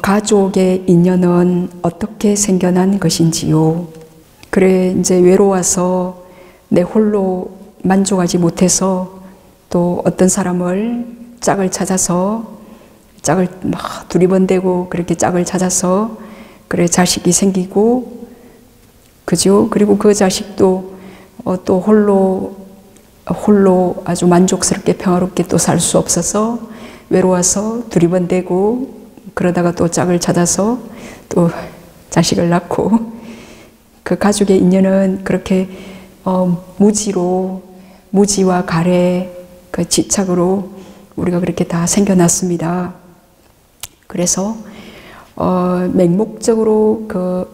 가족의 인연은 어떻게 생겨난 것인지요. 그래 이제 외로워서 내 홀로 만족하지 못해서 또 어떤 사람을 짝을 찾아서 짝을 막 두리번대고 그렇게 짝을 찾아서 그래 자식이 생기고 그죠? 그리고 그 자식도 또 홀로 아주 만족스럽게 평화롭게 또 살 수 없어서 외로워서 두리번대고 그러다가 또 짝을 찾아서 또 자식을 낳고 그 가족의 인연은 그렇게 무지와 가래 그 집착으로 우리가 그렇게 다 생겨났습니다. 그래서 맹목적으로 그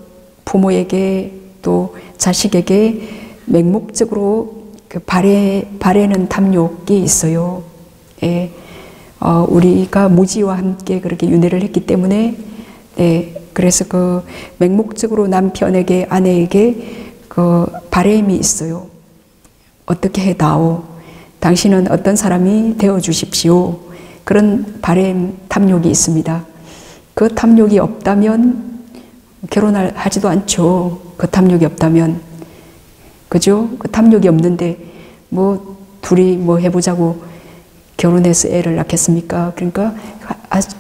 부모에게 또 자식에게 맹목적으로 그 바래는 탐욕이 있어요. 예. 우리가 무지와 함께 그렇게 윤회를 했기 때문에 그래서 그 맹목적으로 남편에게 아내에게 그 바램이 있어요. 어떻게 해다오? 당신은 어떤 사람이 되어 주십시오. 그런 바램 탐욕이 있습니다. 그 탐욕이 없다면 결혼하지도 않죠. 그 탐욕이 없다면. 그죠? 그 탐욕이 없는데 뭐 둘이 뭐 해보자고 결혼해서 애를 낳겠습니까? 그러니까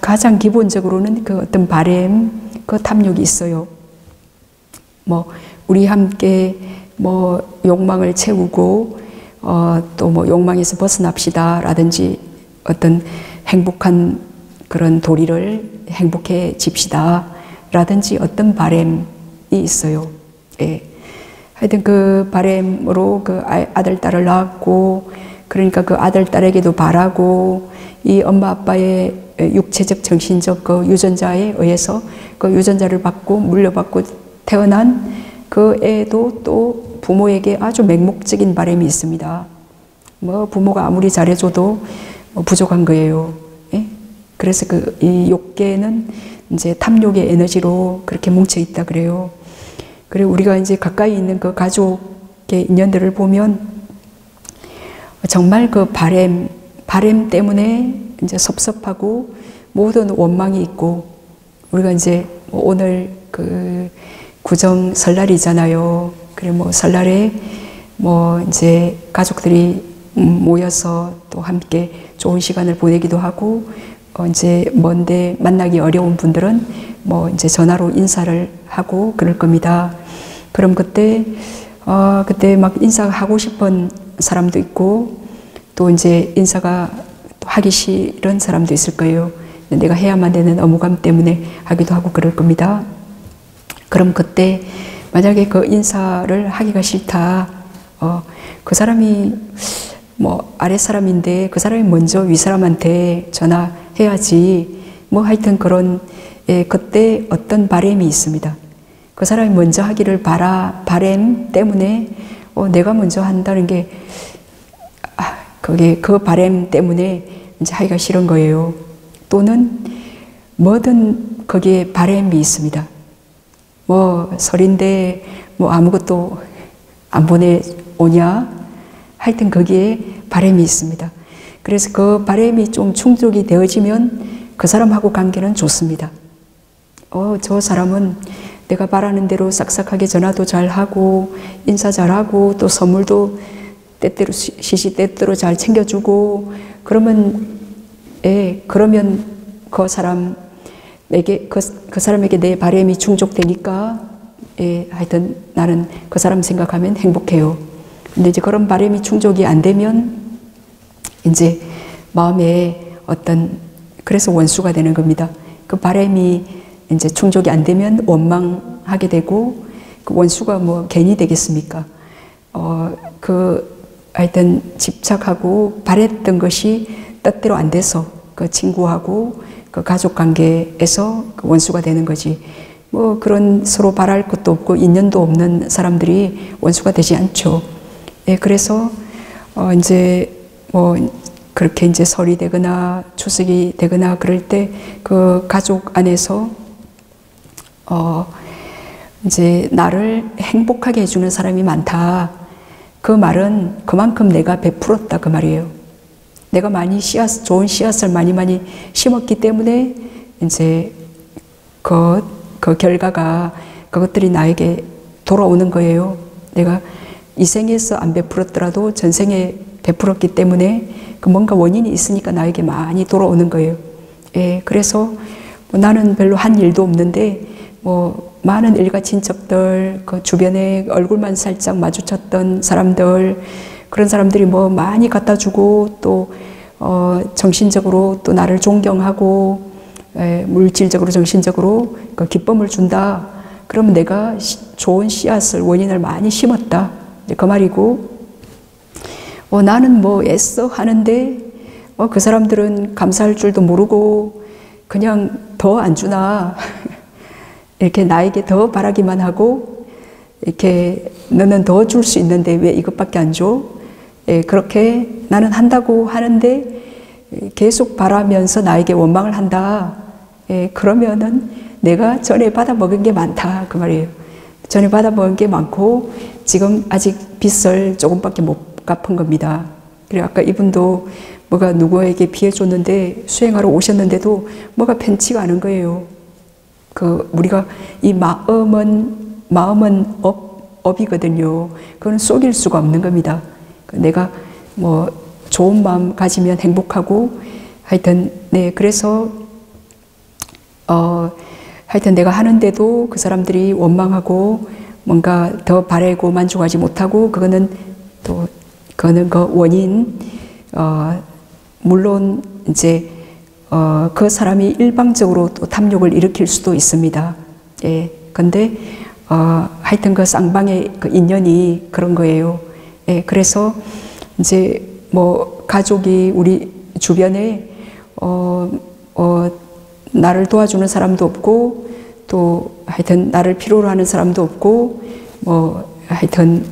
가장 기본적으로는 그 어떤 바램, 그 탐욕이 있어요. 뭐 우리 함께 뭐 욕망을 채우고 또 뭐 욕망에서 벗어납시다 라든지 어떤 행복한 그런 도리를 행복해집시다 라든지 어떤 바램이 있어요. 예. 하여튼 그 바램으로 그 아들 딸을 낳았고 그러니까 그 아들 딸에게도 바라고 이 엄마 아빠의 육체적 정신적 그 유전자에 의해서 그 유전자를 받고 물려받고 태어난 그 애도 또 부모에게 아주 맹목적인 바람이 있습니다. 뭐 부모가 아무리 잘해줘도 뭐 부족한 거예요. 예? 그래서 그 이 욕계는 이제 탐욕의 에너지로 그렇게 뭉쳐 있다 그래요. 그리고 우리가 이제 가까이 있는 그 가족의 인연들을 보면 정말 그 바램 때문에 이제 섭섭하고 모든 원망이 있고 우리가 이제 오늘 그 구정 설날이잖아요. 그래 뭐 설날에 뭐 이제 가족들이 모여서 또 함께 좋은 시간을 보내기도 하고 이제 먼데 만나기 어려운 분들은 뭐 이제 전화로 인사를 하고 그럴 겁니다. 그럼 그때 막 인사하고 싶은 사람도 있고 또 이제 인사가 하기 싫은 사람도 있을 거예요. 내가 해야만 되는 업무감 때문에 하기도 하고 그럴 겁니다. 그럼 그때 만약에 그 인사를 하기가 싫다. 그 사람이 뭐 아랫사람인데 그 사람이 먼저 윗사람한테 전화해야지. 뭐 하여튼 그런 그때 어떤 바램이 있습니다. 그 사람이 먼저 하기를 바램 때문에 내가 먼저 한다는 게 그게 그 바램 때문에 이제 하기가 싫은 거예요. 또는 뭐든 거기에 바램이 있습니다. 뭐 설인데 뭐 아무것도 안 보내오냐? 하여튼 거기에 바램이 있습니다. 그래서 그 바램이 좀 충족이 되어지면 그 사람하고 관계는 좋습니다. 저 사람은 내가 바라는 대로 싹싹하게 전화도 잘하고 인사 잘하고 또 선물도 때때로 시시때때로 잘 챙겨주고 그러면 그러면 그 사람에게 그 사람에게 내 바램이 충족되니까 하여튼 나는 그 사람 생각하면 행복해요. 근데 이제 그런 바램이 충족이 안 되면 이제 마음에 그래서 원수가 되는 겁니다. 그 바램이 이제 충족이 안 되면 원망하게 되고 그 원수가 뭐 괜히 되겠습니까? 하여튼 집착하고 바랬던 것이 뜻대로 안 돼서 그 친구하고 그 가족 관계에서 그 원수가 되는 거지. 뭐 그런 서로 바랄 것도 없고 인연도 없는 사람들이 원수가 되지 않죠. 그래서 이제 뭐 그렇게 이제 설이 되거나 추석이 되거나 그럴 때 그 가족 안에서 이제 나를 행복하게 해주는 사람이 많다. 그 말은 그만큼 내가 베풀었다 그 말이에요. 내가 좋은 씨앗을 많이 심었기 때문에 이제 그 결과가 그것들이 나에게 돌아오는 거예요. 내가 이 생에서 안 베풀었더라도 전생에 베풀었기 때문에 그 뭔가 원인이 있으니까 나에게 많이 돌아오는 거예요. 예, 그래서 뭐 나는 별로 한 일도 없는데 뭐 많은 일가 친척들, 그 주변에 얼굴만 살짝 마주쳤던 사람들, 그런 사람들이 뭐 많이 갖다 주고 또 정신적으로 또 나를 존경하고 물질적으로 정신적으로 그 기쁨을 준다. 그러면 내가 좋은 씨앗을 원인을 많이 심었다. 그 말이고 나는 뭐 애써 하는데 그 사람들은 감사할 줄도 모르고 그냥 더 안 주나 이렇게 나에게 더 바라기만 하고 이렇게 너는 더 줄 수 있는데 왜 이것밖에 안 줘? 예, 그렇게 나는 한다고 하는데 계속 바라면서 나에게 원망을 한다. 예, 그러면은 내가 전에 받아 먹은 게 많다 그 말이에요. 전에 받아 먹은 게 많고 지금 아직 빚을 조금밖에 못 갚은 겁니다. 그리고 아까 이분도 뭐가 누구에게 피해 줬는데 수행하러 오셨는데도 뭐가 편치가 않은 거예요. 우리가 이 마음은 업이거든요. 그건 속일 수가 없는 겁니다. 내가 뭐 좋은 마음 가지면 행복하고 하여튼 네 그래서 하여튼 내가 하는데도 그 사람들이 원망하고 뭔가 더 바라고 만족하지 못하고 그거는 그 원인 물론 이제 그 사람이 일방적으로 또 탐욕을 일으킬 수도 있습니다. 예. 근데 하여튼 그 쌍방의 그 인연이 그런 거예요. 예. 그래서 이제 뭐 가족이 우리 주변에 나를 도와주는 사람도 없고 또 하여튼 나를 필요로 하는 사람도 없고 뭐 하여튼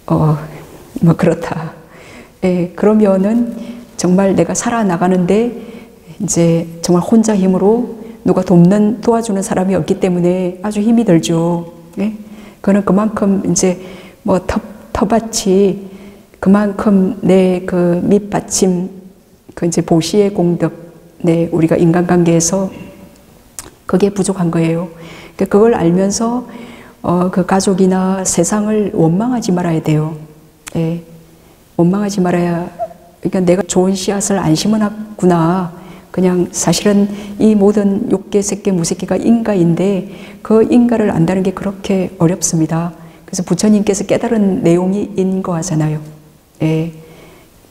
뭐 그렇다. 예, 그러면은 정말 내가 살아나가는데 이제 정말 혼자 힘으로 누가 도와주는 사람이 없기 때문에 아주 힘이 들죠. 예? 그거는 그만큼 이제 뭐 텃밭이 그만큼 내 그 밑받침 그 이제 보시의 공덕 네 우리가 인간관계에서 그게 부족한 거예요. 그걸 알면서 그 가족이나 세상을 원망하지 말아야 돼요. 예. 원망하지 말아야 그러니까 내가 좋은 씨앗을 안 심어놨구나. 그냥 사실은 이 모든 욕계, 색계, 무색계가 인가인데 그 인가를 안다는 게 그렇게 어렵습니다. 그래서 부처님께서 깨달은 내용이 인과잖아요. 예.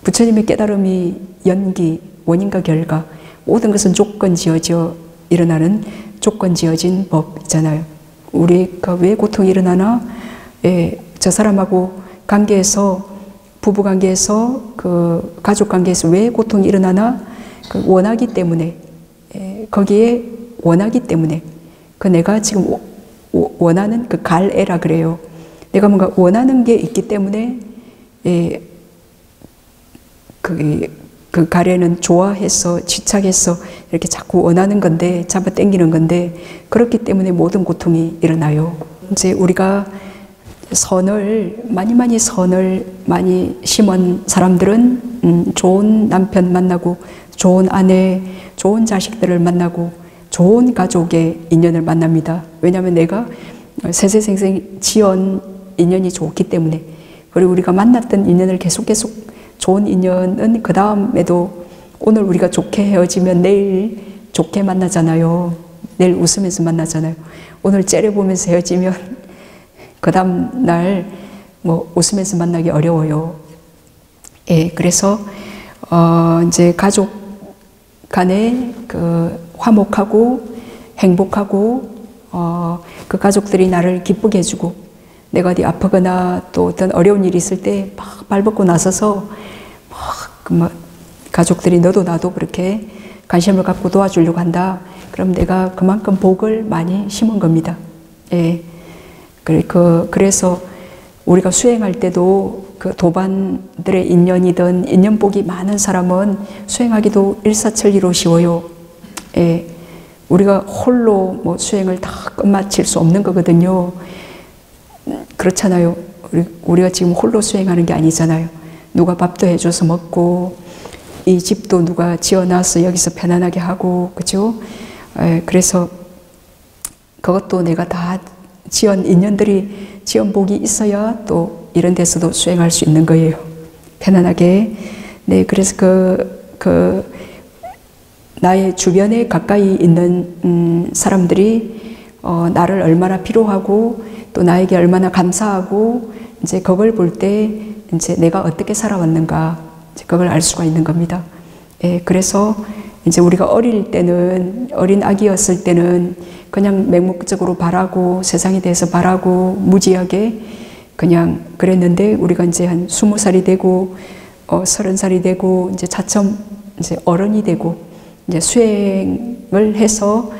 부처님의 깨달음이 연기, 원인과 결과 모든 것은 조건 지어져 일어나는 조건 지어진 법이잖아요. 우리가 왜 고통이 일어나나? 예, 저 사람하고 관계에서 부부 관계에서 그 가족 관계에서 왜 고통이 일어나나? 그 원하기 때문에 거기에 원하기 때문에 그 내가 지금 원하는 그 갈애라 그래요. 내가 뭔가 원하는 게 있기 때문에 그 갈애는 좋아해서 집착해서 이렇게 자꾸 원하는 건데 잡아 당기는 건데 그렇기 때문에 모든 고통이 일어나요. 이제 우리가 선을 많이 심은 사람들은 좋은 남편 만나고 좋은 아내, 좋은 자식들을 만나고 좋은 가족의 인연을 만납니다. 왜냐하면 내가 세세생생 지은 인연이 좋기 때문에 그리고 우리가 만났던 인연을 계속 좋은 인연은 그 다음에도 오늘 우리가 좋게 헤어지면 내일 좋게 만나잖아요. 내일 웃으면서 만나잖아요. 오늘 째려보면서 헤어지면 그 다음 날 뭐 웃으면서 만나기 어려워요. 예, 그래서 이제 가족 간에 그 화목하고 행복하고 그 가족들이 나를 기쁘게 해주고 내가 어디 아프거나 또 어떤 어려운 일이 있을 때 막 발벗고 나서서 막 가족들이 너도 나도 그렇게 관심을 갖고 도와주려고 한다. 그럼 내가 그만큼 복을 많이 심은 겁니다. 예. 그래서 우리가 수행할 때도 그 도반들의 인연이든 인연복이 많은 사람은 수행하기도 일사천리로 쉬워요. 예. 우리가 홀로 뭐 수행을 다 끝마칠 수 없는 거거든요. 그렇잖아요. 우리가 지금 홀로 수행하는 게 아니잖아요. 누가 밥도 해줘서 먹고 이 집도 누가 지어놔서 여기서 편안하게 하고 그죠? 그래서 그것도 내가 다 지은 복이 있어야 또 이런 데서도 수행할 수 있는 거예요. 편안하게. 네, 그래서 나의 주변에 가까이 있는 사람들이 나를 얼마나 필요하고 또 나에게 얼마나 감사하고 이제 그걸 볼 때 이제 내가 어떻게 살아왔는가 이제 그걸 알 수가 있는 겁니다. 예, 그래서 이제 우리가 어린 아기였을 때는 그냥 맹목적으로 바라고 세상에 대해서 바라고 무지하게 그냥 그랬는데 우리가 이제 한 20살이 되고 30살이 되고 이제 차츰 이제 어른이 되고 이제 수행을 해서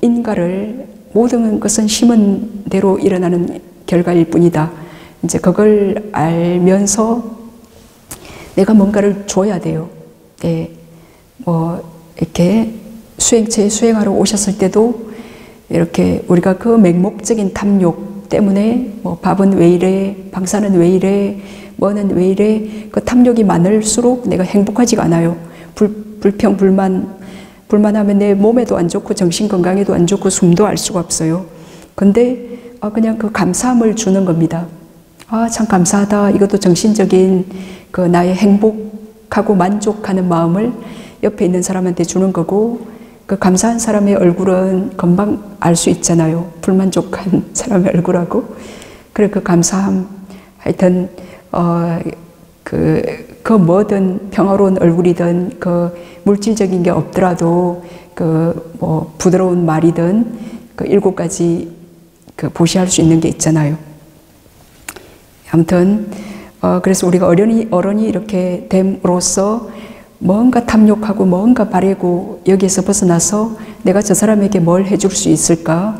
인가를 모든 것은 심은 대로 일어나는 결과일 뿐이다. 이제 그걸 알면서 내가 뭔가를 줘야 돼요. 예, 이렇게 수행체에 수행하러 오셨을 때도 이렇게 우리가 그 맹목적인 탐욕 때문에 밥은 왜 이래, 방사는 왜 이래, 뭐는 왜 이래, 그 탐욕이 많을수록 내가 행복하지가 않아요. 불평, 불만하면 내 몸에도 안 좋고 정신 건강에도 안 좋고 숨도 알 수가 없어요. 근데 그냥 그 감사함을 주는 겁니다. 참 감사하다. 이것도 정신적인 그 나의 행복하고 만족하는 마음을 옆에 있는 사람한테 주는 거고, 그 감사한 사람의 얼굴은 금방 알 수 있잖아요. 불만족한 사람의 얼굴하고. 그래, 그 감사함, 하여튼 그 뭐든 평화로운 얼굴이든 그 물질적인 게 없더라도 부드러운 말이든 그 7가지 그 보시할 수 있는 게 있잖아요. 아무튼 그래서 우리가 어른이 이렇게 됨으로써 뭔가 탐욕하고 뭔가 바라고 여기에서 벗어나서 내가 저 사람에게 뭘 해줄 수 있을까?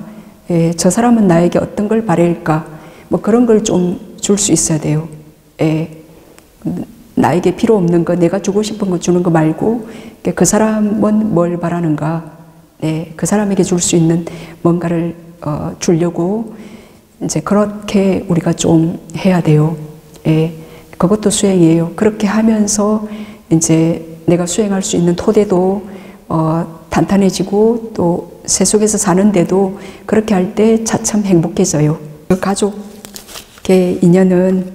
예, 저 사람은 나에게 어떤 걸 바랄까? 그런 걸 좀 줄 수 있어야 돼요. 예, 나에게 필요 없는 거, 내가 주고 싶은 거 주는 거 말고 그 사람은 뭘 바라는가? 네, 그 사람에게 줄 수 있는 뭔가를 주려고 이제 그렇게 우리가 좀 해야 돼요. 예, 그것도 수행이에요. 그렇게 하면서 이제 내가 수행할 수 있는 토대도 탄탄해지고 또 세속에서 사는데도 그렇게 할 때 차츰 행복해져요. 그 가족의 인연은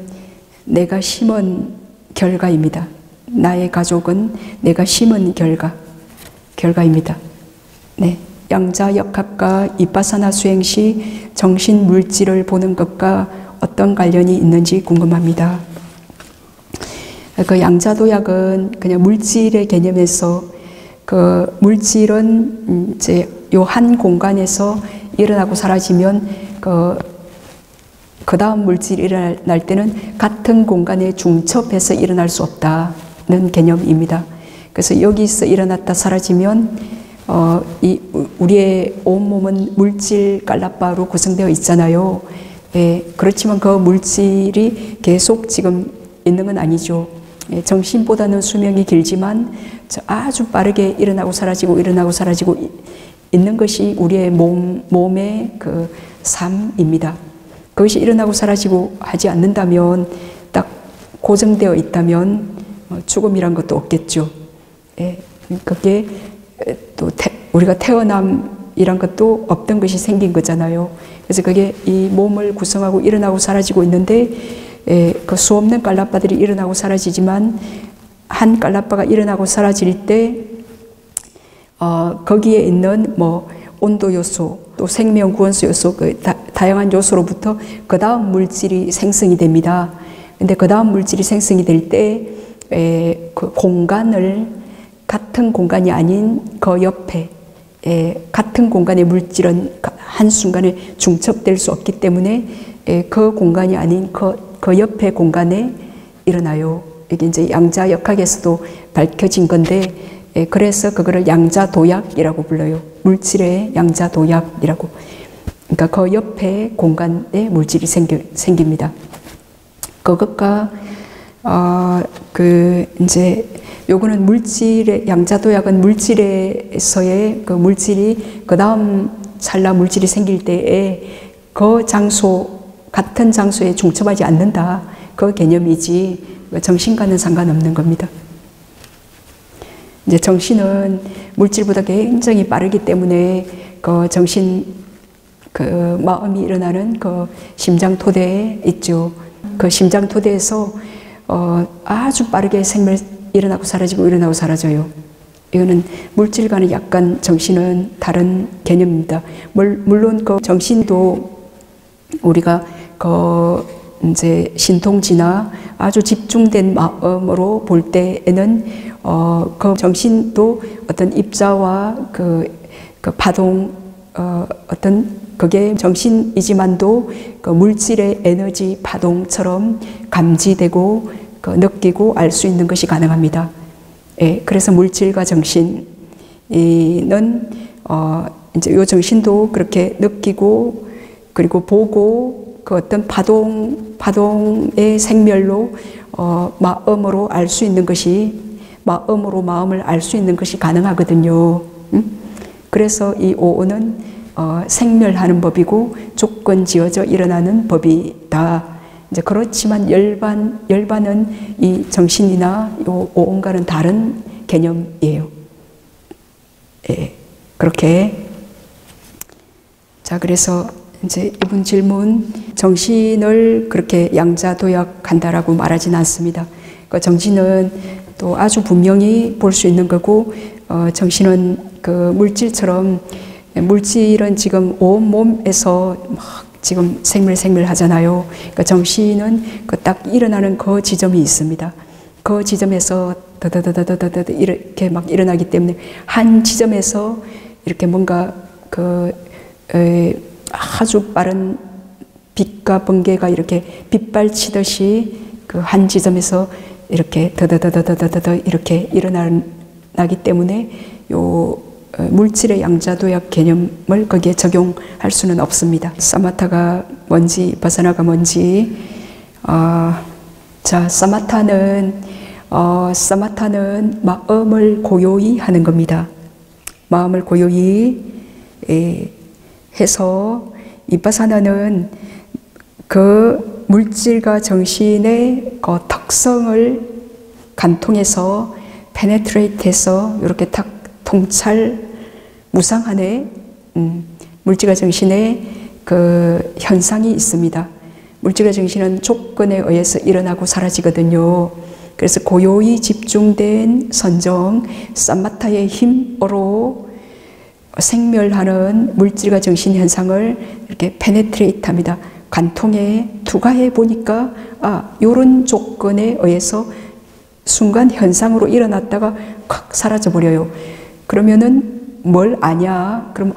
내가 심은 결과입니다. 나의 가족은 내가 심은 결과입니다. 네, 양자역학과 이빠사나 수행 시 정신 물질을 보는 것과 어떤 관련이 있는지 궁금합니다. 그 양자도약은 그냥 물질의 개념에서 그 물질은 이제 요 한 공간에서 일어나고 사라지면 그 다음 물질이 일어날 때는 같은 공간에 중첩해서 일어날 수 없다는 개념입니다. 그래서 여기서 일어났다 사라지면 우리의 온몸은 물질 깔라빠로 구성되어 있잖아요. 예, 그렇지만 그 물질이 계속 지금 있는 건 아니죠. 예, 정신보다는 수명이 길지만 아주 빠르게 일어나고 사라지고 있는 것이 우리의 몸의 그 삶입니다. 그것이 일어나고 사라지고 하지 않는다면, 딱 고정되어 있다면 죽음이란 것도 없겠죠. 예, 그게 또 우리가 태어남이란 것도 없던 것이 생긴 거잖아요. 그래서 그게 이 몸을 구성하고 일어나고 사라지고 있는데, 그 수없는 깔라빠들이 일어나고 사라지지만 한 깔라빠가 일어나고 사라질 때 거기에 있는 온도 요소, 또 생명 구원소 요소, 다양한 요소로부터 그 다음 물질이 생성이 됩니다. 근데 그 다음 물질이 생성이 될 때 그 공간을 같은 공간이 아닌 그 옆에 같은 공간의 물질은 한순간에 중첩될 수 없기 때문에 그 공간이 아닌 그 옆에 공간에 일어나요. 이게 이제 양자역학에서도 밝혀진 건데, 그래서 그거를 양자도약이라고 불러요. 물질의 양자도약이라고. 그러니까 그 옆에 공간에 물질이 생깁니다. 그것과 이제 요거는 물질의 양자도약은 물질에서의 그 물질이 그 다음 찰나 물질이 생길 때에 그 장소 같은 장소에 중첩하지 않는다. 그 개념이지 정신과는 상관없는 겁니다. 이제 정신은 물질보다 굉장히 빠르기 때문에 그 정신 그 마음이 일어나는 그 심장토대에 있죠. 그 심장토대에서 아주 빠르게 생멸 일어나고 사라지고 일어나고 사라져요. 이거는 물질과는 약간 정신은 다른 개념입니다. 물론 그 정신도 우리가 그 이제 신통지나 아주 집중된 마음으로 볼 때에는 그 정신도 어떤 입자와 그 파동 어떤 그게 정신이지만도 그 물질의 에너지 파동처럼 감지되고 그 느끼고 알 수 있는 것이 가능합니다. 예, 그래서 물질과 정신은 이제 요 정신도 그렇게 느끼고 그리고 보고 그 어떤 파동의 생멸로 마음으로 알 수 있는 것이 마음으로 마음을 알 수 있는 것이 가능하거든요. 그래서 이 오온은 생멸하는 법이고 조건 지어져 일어나는 법이다. 이제 그렇지만 열반은 이 정신이나 요 오온과는 다른 개념이에요. 예, 그렇게. 자, 그래서 이제 이분 질문, 정신을 그렇게 양자도약한다라고 말하진 않습니다. 그 정신은 또 아주 분명히 볼 수 있는 거고, 정신은 그 물질처럼, 물질은 지금 온 몸에서 막 지금 생멸 하잖아요. 그러니까 정신은 그 딱 일어나는 그 지점이 있습니다. 그 지점에서 더더더더더더 이렇게 막 일어나기 때문에 한 지점에서 이렇게 뭔가 그 아주 빠른 빛과 번개가 이렇게 빗발치듯이 그 한 지점에서 이렇게 더더더더더더 이렇게 일어나기 때문에 요 물질의 양자도약 개념을 거기에 적용할 수는 없습니다. 사마타가 뭔지 바사나가 뭔지. 자, 사마타는 마음을 고요히 하는 겁니다. 마음을 고요히 해서 이바사나는 그 물질과 정신의 그 특성을 관통해서 페네트레이트해서 이렇게 탁 무상하네. 물질과 정신의 그 현상이 있습니다. 물질과 정신은 조건에 의해서 일어나고 사라지거든요. 그래서 고요히 집중된 선정, 사마타의 힘으로 생멸하는 물질과 정신 현상을 이렇게 페네트레이트합니다. 관통에 투과해 보니까 요런 조건에 의해서 순간 현상으로 일어났다가 확 사라져 버려요. 그러면은 뭘 아냐? 그럼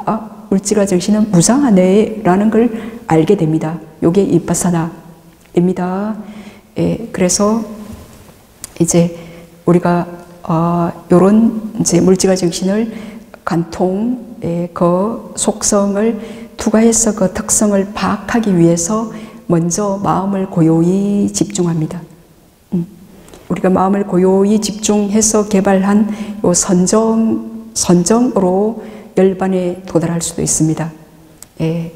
물질과 정신은 무상하네 라는 걸 알게 됩니다. 요게 이빠사나입니다. 예, 그래서 이제 우리가 요런 이제 물질과 정신을 관통의 그 속성을 투과해서 그 특성을 파악하기 위해서 먼저 마음을 고요히 집중합니다. 우리가 마음을 고요히 집중해서 개발한 요 선정으로 열반에 도달할 수도 있습니다. 예,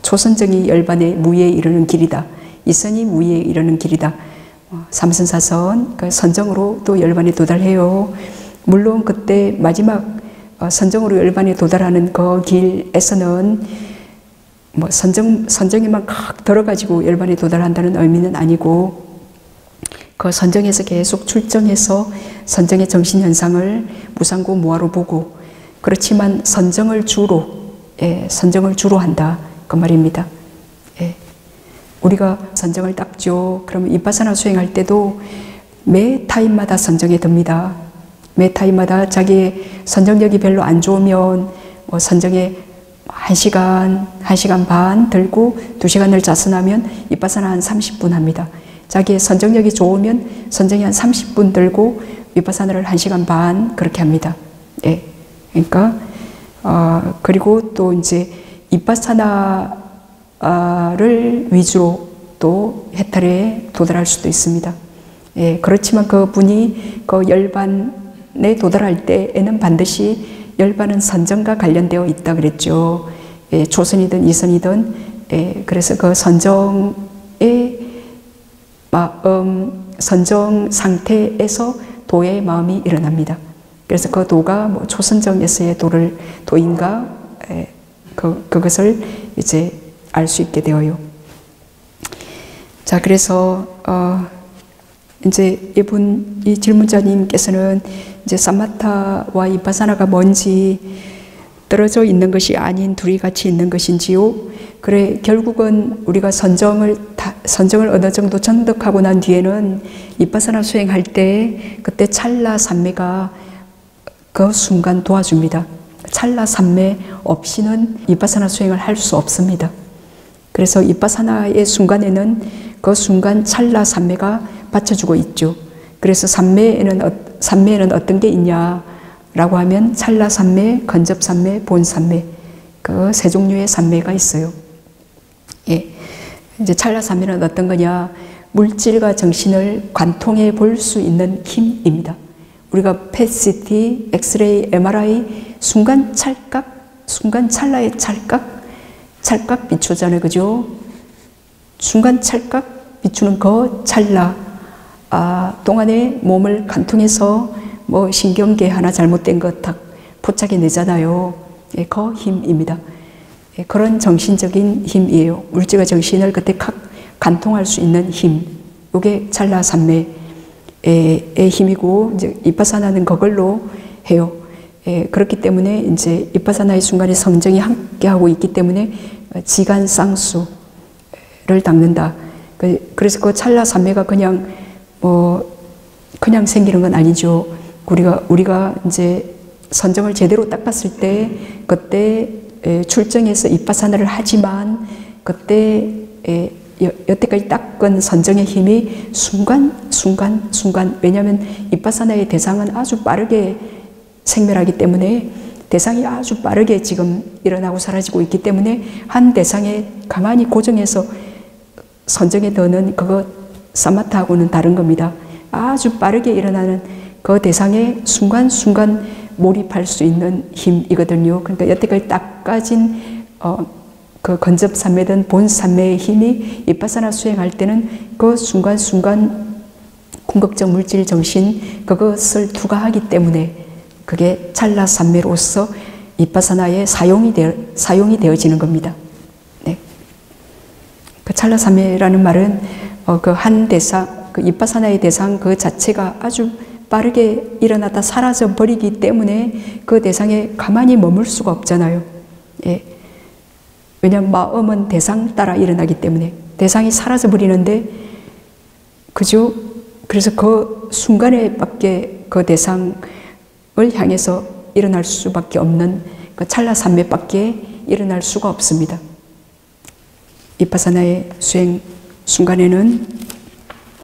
초선정이 열반의 무의에 이르는 길이다. 이선이 무의에 이르는 길이다. 삼선사선, 그 선정으로 또 열반에 도달해요. 물론 그때 마지막 선정으로 열반에 도달하는 그 길에서는 뭐 선정에만 칵 들어가지고 열반에 도달한다는 의미는 아니고 그 선정에서 계속 출정해서 선정의 정신현상을 무상고 무아로 보고 그렇지만 선정을 주로 한다 그 말입니다. 예. 우리가 선정을 닦죠. 그러면 이빠사나 수행할 때도 매 타임마다 선정에 듭니다. 매 타임마다 자기의 선정력이 별로 안 좋으면 뭐 선정에 1시간, 1시간 반 들고 2시간을 자선하면 이빠사나 한 30분 합니다. 자기의 선정력이 좋으면 선정이 한 30분 들고 위파사나를 1시간 반 그렇게 합니다. 예. 그러니까 그리고 또 이제 이빠사나를 위주로 또 해탈에 도달할 수도 있습니다. 예. 그렇지만 그 분이 그 열반에 도달할 때에는 반드시 열반은 선정과 관련되어 있다 그랬죠. 예. 초선이든 이선이든 예. 그래서 그 선정의 마음, 선정 상태에서 도의 마음이 일어납니다. 그래서 그 도가 뭐 초선정에서의 도인가 그것을 이제 알 수 있게 되어요. 자, 그래서 이제 이 질문자님께서는 이제 사마타와 이파사나가 뭔지, 떨어져 있는 것이 아닌 둘이 같이 있는 것인지요. 그래, 결국은 우리가 선정을 어느 정도 전득하고 난 뒤에는 이파사나 수행할 때 그때 찰나 삼매가 그 순간 도와줍니다. 찰나 삼매 없이는 이파사나 수행을 할 수 없습니다. 그래서 이파사나의 순간에는 그 순간 찰나 삼매가 받쳐주고 있죠. 그래서 삼매에는 어떤 게 있냐라고 하면 찰나 삼매, 건접 삼매, 본 삼매, 그 세 종류의 삼매가 있어요. 예, 이제 찰나 삼매는 어떤 거냐? 물질과 정신을 관통해 볼 수 있는 힘입니다. 우리가 PET-CT, 엑스레이, MRI 순간 찰각, 순간 찰나의 찰각 비추잖아요, 그죠? 순간 찰각 비추는 그 찰나 동안에 몸을 관통해서 뭐 신경계 하나 잘못된 것 딱 포착해 내잖아요. 예, 그 힘입니다. 예, 그런 정신적인 힘이에요. 물질과 정신을 그때 관통할 수 있는 힘. 이게 찰나 삼매의 힘이고, 이제 이파사나는 그걸로 해요. 예, 그렇기 때문에 이제 이파사나의 순간에 성정이 함께하고 있기 때문에 지간 쌍수를 닦는다. 그래서 그 찰나 삼매가 그냥 생기는 건 아니죠. 우리가 이제 선정을 제대로 닦았을 때, 그때 출정해서 이파사나를 하지만, 그때 여태까지 닦은 선정의 힘이 순간, 왜냐하면 이파사나의 대상은 아주 빠르게 생멸하기 때문에, 대상이 아주 빠르게 지금 일어나고 사라지고 있기 때문에, 한 대상에 가만히 고정해서 선정에 넣는 그거 사마타하고는 다른 겁니다. 아주 빠르게 일어나는 그 대상에 순간순간 몰입할 수 있는 힘이거든요. 그러니까 여태까지 닦아진 그 건접 삼매든 본 삼매의 힘이 이파사나 수행할 때는 그 순간순간 궁극적 물질 정신 그것을 투과하기 때문에 그게 찰나 삼매로서 이파사나에 사용이 되어지는 겁니다. 네. 그 찰나 삼매라는 말은 그 한 대상, 그 이파사나의 대상 그 자체가 아주 빠르게 일어나다 사라져 버리기 때문에 그 대상에 가만히 머물 수가 없잖아요. 예. 왜냐하면 마음은 대상 따라 일어나기 때문에 대상이 사라져 버리는데, 그죠? 그래서 그 순간에 밖에 그 대상을 향해서 일어날 수밖에 없는 그 찰나 삼매밖에 일어날 수가 없습니다. 이파사나의 수행 순간에는